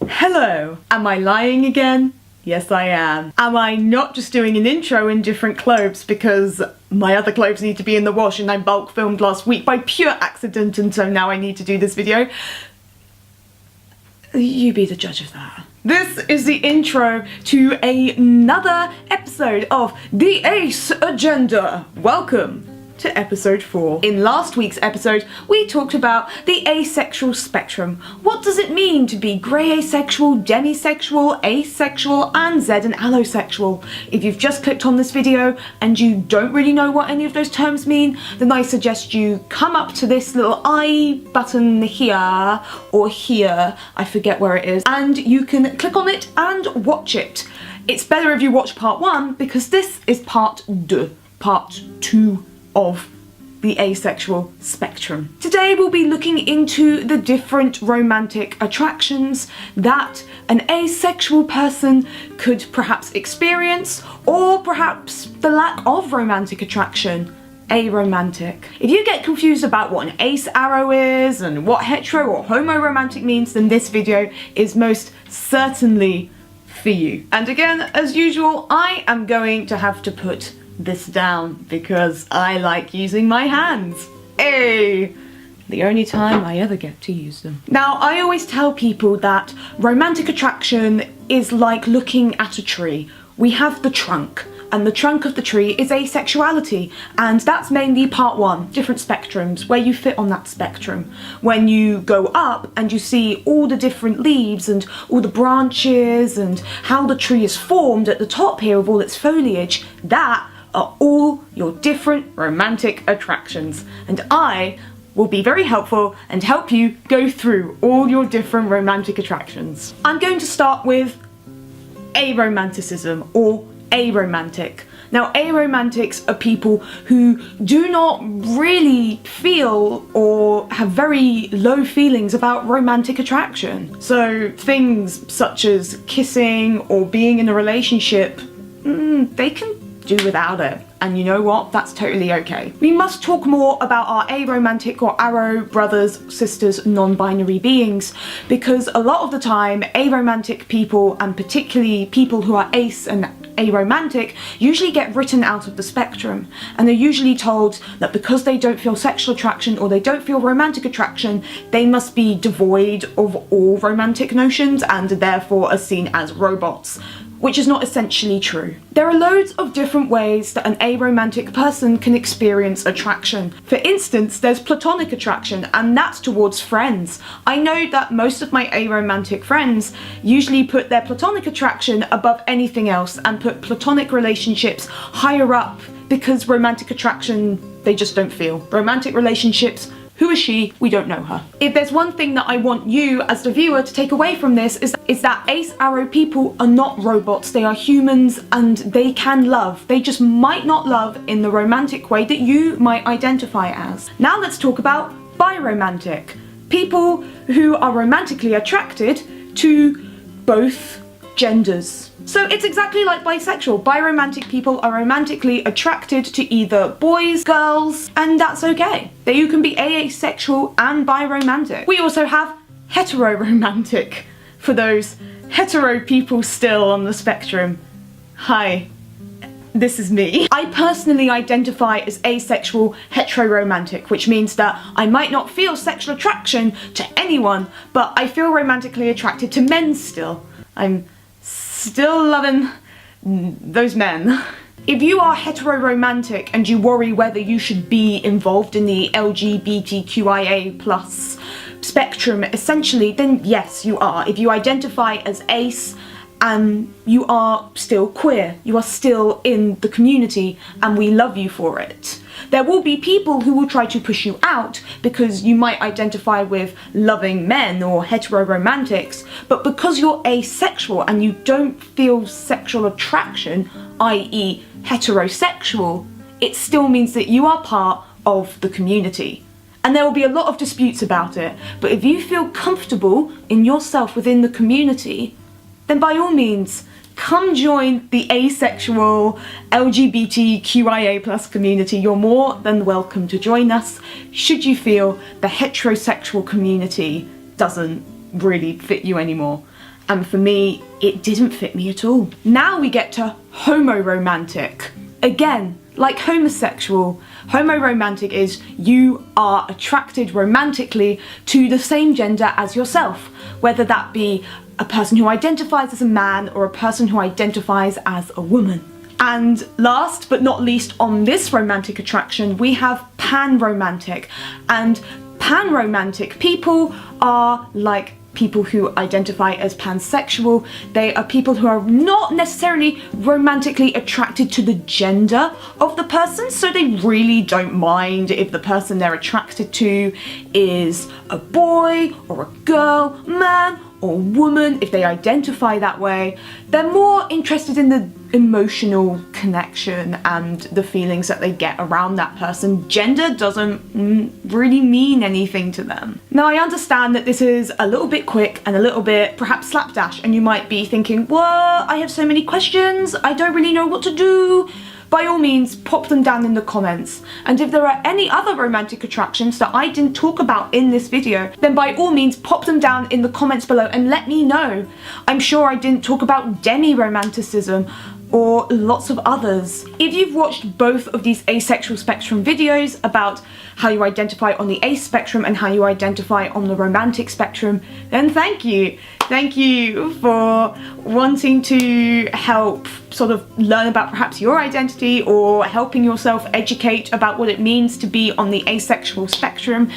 Hello, am I lying again? Yes, I am. Am I not just doing an intro in different clothes because my other clothes need to be in the wash and I bulk filmed last week by pure accident and so now I need to do this video? You be the judge of that. This is the intro to another episode of The Ace Agenda. Welcome to episode 4. In last week's episode, we talked about the asexual spectrum. What does it mean to be grey asexual, demisexual, asexual, and Z and allosexual? If you've just clicked on this video and you don't really know what any of those terms mean, then I suggest you come up to this little I button here, or here, I forget where it is, and you can click on it and watch it. It's better if you watch part 1 because this is part 2 of the asexual spectrum. Today we'll be looking into the different romantic attractions that an asexual person could perhaps experience, or perhaps the lack of romantic attraction, aromantic. If you get confused about what an ace arrow is and what hetero or homo romantic means, then this video is most certainly for you. And again, as usual, I am going to have to put this down because I like using my hands. Hey! The only time I ever get to use them. Now, I always tell people that romantic attraction is like looking at a tree. We have the trunk, and the trunk of the tree is asexuality, and that's mainly part 1, different spectrums, where you fit on that spectrum. When you go up and you see all the different leaves and all the branches and how the tree is formed at the top here with all its foliage, that are all your different romantic attractions, and I will be very helpful and help you go through all your different romantic attractions. I'm going to start with aromanticism or aromantic. Now, aromantics are people who do not really feel or have very low feelings about romantic attraction. So things such as kissing or being in a relationship, they can do without it, and you know what, that's totally okay. We must talk more about our aromantic or aro brothers, sisters, non-binary beings, because a lot of the time aromantic people, and particularly people who are ace and aromantic, usually get written out of the spectrum, and they're usually told that because they don't feel sexual attraction or they don't feel romantic attraction, they must be devoid of all romantic notions and therefore are seen as robots, which is not essentially true. There are loads of different ways that an aromantic person can experience attraction. For instance, there's platonic attraction, and that's towards friends. I know that most of my aromantic friends usually put their platonic attraction above anything else and put platonic relationships higher up because romantic attraction, they just don't feel. Romantic relationships, who is she? We don't know her. If there's one thing that I want you as the viewer to take away from this is that ace arrow people are not robots. They are humans and they can love. They just might not love in the romantic way that you might identify as. Now let's talk about biromantic. People who are romantically attracted to both genders. So it's exactly like bisexual. Biromantic people are romantically attracted to either boys, girls, and that's okay. You can be asexual and biromantic. We also have heteroromantic, for those hetero people still on the spectrum. Hi, this is me. I personally identify as asexual heteroromantic, which means that I might not feel sexual attraction to anyone, but I feel romantically attracted to men still. I'm still loving those men. If you are heteroromantic and you worry whether you should be involved in the LGBTQIA+ spectrum, essentially, then yes, you are. If you identify as ace and you are still queer, you are still in the community, and we love you for it. There will be people who will try to push you out because you might identify with loving men or heteroromantics, but because you're asexual and you don't feel sexual attraction, i.e. heterosexual, it still means that you are part of the community. And there will be a lot of disputes about it, but if you feel comfortable in yourself within the community, then by all means, come join the asexual LGBTQIA+ community. You're more than welcome to join us should you feel the heterosexual community doesn't really fit you anymore. and for me, it didn't fit me at all. Now we get to homoromantic. Again, like homosexual, homoromantic is you are attracted romantically to the same gender as yourself, whether that be a person who identifies as a man or a person who identifies as a woman. And last but not least on this romantic attraction, we have panromantic. And panromantic people are like people who identify as pansexual. They are people who are not necessarily romantically attracted to the gender of the person, so they really don't mind if the person they're attracted to is a boy or a girl, man or woman, if they identify that way. They're more interested in the emotional connection and the feelings that they get around that person. Gender doesn't really mean anything to them. Now, I understand that this is a little bit quick and a little bit perhaps slapdash, and you might be thinking, well, I have so many questions, I don't really know what to do. By all means, pop them down in the comments. And if there are any other romantic attractions that I didn't talk about in this video, then by all means, pop them down in the comments below and let me know. I'm sure I didn't talk about demi-romanticism or lots of others. If you've watched both of these asexual spectrum videos about how you identify on the ace spectrum and how you identify on the romantic spectrum, then thank you. Thank you for wanting to help sort of learn about perhaps your identity or helping yourself educate about what it means to be on the asexual spectrum.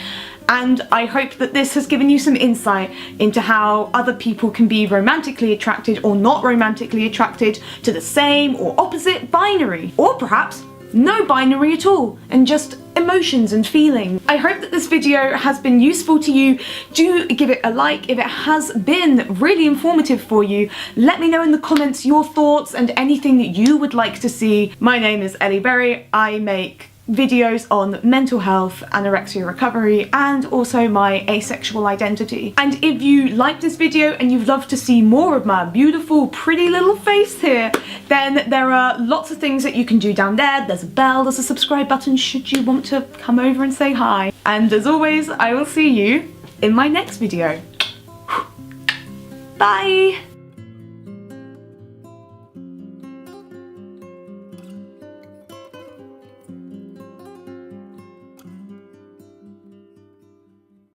And I hope that this has given you some insight into how other people can be romantically attracted or not romantically attracted to the same or opposite binary, or perhaps no binary at all, and just emotions and feelings. I hope that this video has been useful to you. Do give it a like if it has been really informative for you. Let me know in the comments your thoughts and anything that you would like to see. My name is Ellie Berry. I make videos on mental health, anorexia recovery, and also my asexual identity. And if you like this video and you'd love to see more of my beautiful, pretty little face here, then there are lots of things that you can do down there. There's a bell, there's a subscribe button should you want to come over and say hi. And as always, I will see you in my next video. Bye!